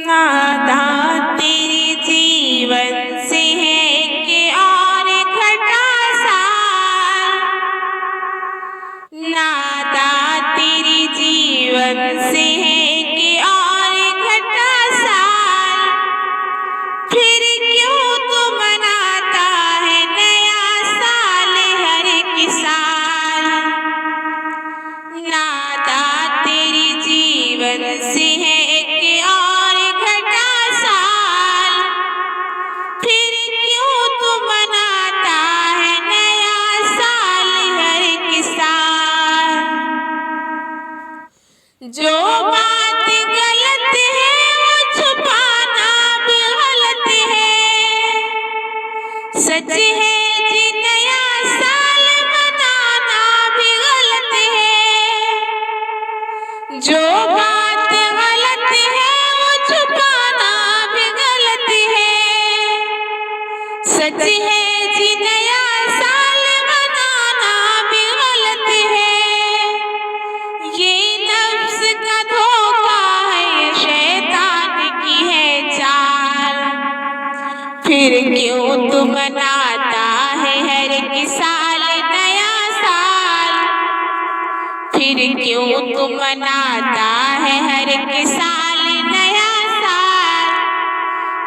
नाता तेरे जीवन से है कि और घटा साल। नाता तेरे जीवन से है कि और घटा साल। फिर क्यों तू मनाता है नया साल हर एक साल। नाता तेरे जीवन से है कि और घटा साल। फिर क्यों तू मनाता है नया साल हर एक साल। जो बात गलत है वो छुपाना भी गलत है। सच है जी नया साल मनाना भी गलत है। जो बात गलत है वो छुपाना भी गलत है। सच है जी नया साल मनाना भी गलत है। ये नफ्स का धोखा है शैतान की है चाल। फिर क्यों तू मनाता है हर एक साल नया साल। फिर क्यों तू मनाता है हर एक साल नया साल।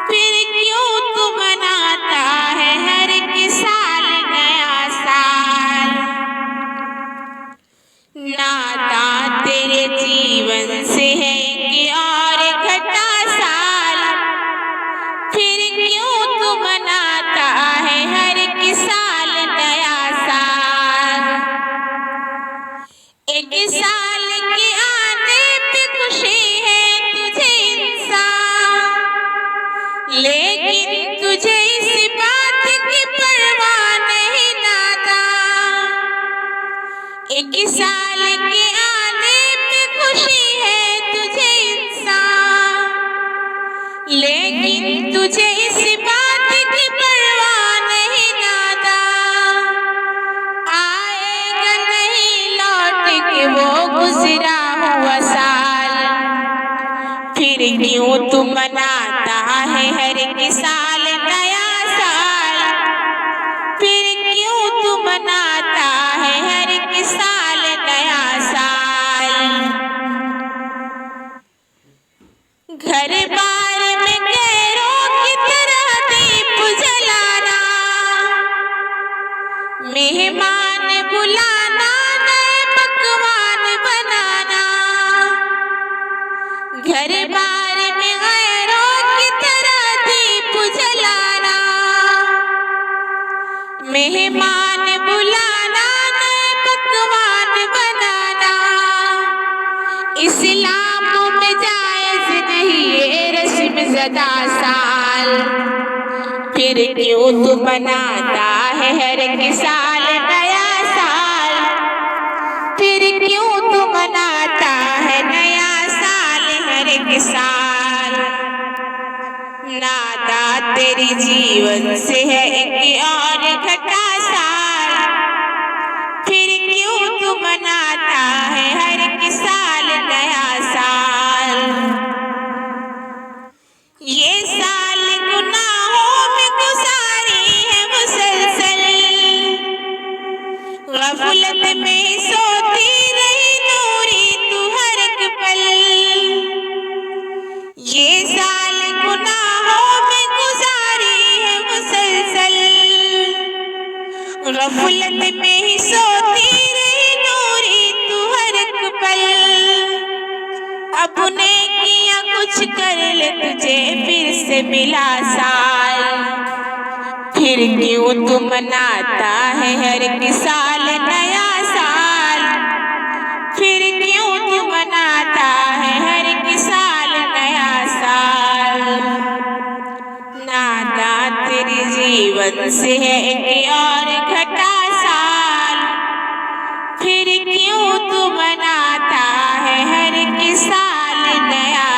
फिर क्यों तू मनाता है हर एक साल नया साल। नाता तेरे जीवन से है कि और घटा साल। फिर क्यों तू मनाता है हर एक साल नया साल। एक साल के आने पे खुशी है तुझे इंसान। लेकिन तुझे इस बात की परवाह नहीं नाता। एक साल के आने पे खुशी है तुझे इंसान। लेकिन तुझे इस बात की परवाह नहीं नाता। आएगा नहीं लौट के वो गुजरा हुआ साल। फिर क्यों तू मनाता है हर एक साल नया साल। फिर क्यों तू मनाता है हर एक साल नया साल। घर बार में गैरों की तरह दीप जलाना। मेहमान बुलाना नए पकवान बनाना। घर बार में गैरों की तरह दीप जलाना। मेहमान बुलाना नए पकवान बनाना। इस्लाम में जायज नहीं ये रस्म ज़दा साल। फिर क्यों तू मनाता है हर एक साल नया साल। फिर क्यों तू मनाता है नया साल हर एक साल। नाता तेरे जीवन से है एक और घटा साल। फिर क्यों तू मनाता है हर एक साल नया साल। ये साल गुनाहों में गुजारी है मुसलसल। गफलत में सोती रही नूरी तू हर एक पल। ये साल गुनाहों में गुजारी है मुसलसल। गफलत में ही सोती रही नूरी तू हर एक पल। अपने किया कुछ कर ले तुझे फिर से मिला साल। फिर क्यों तू मनाता है हर एक साल नया साल। फिर क्यों तू मनाता है हर एक साल नया साल। नाता तेरे जीवन से है एक और घटा साल। फिर क्यों तू मनाता है हर एक साल नया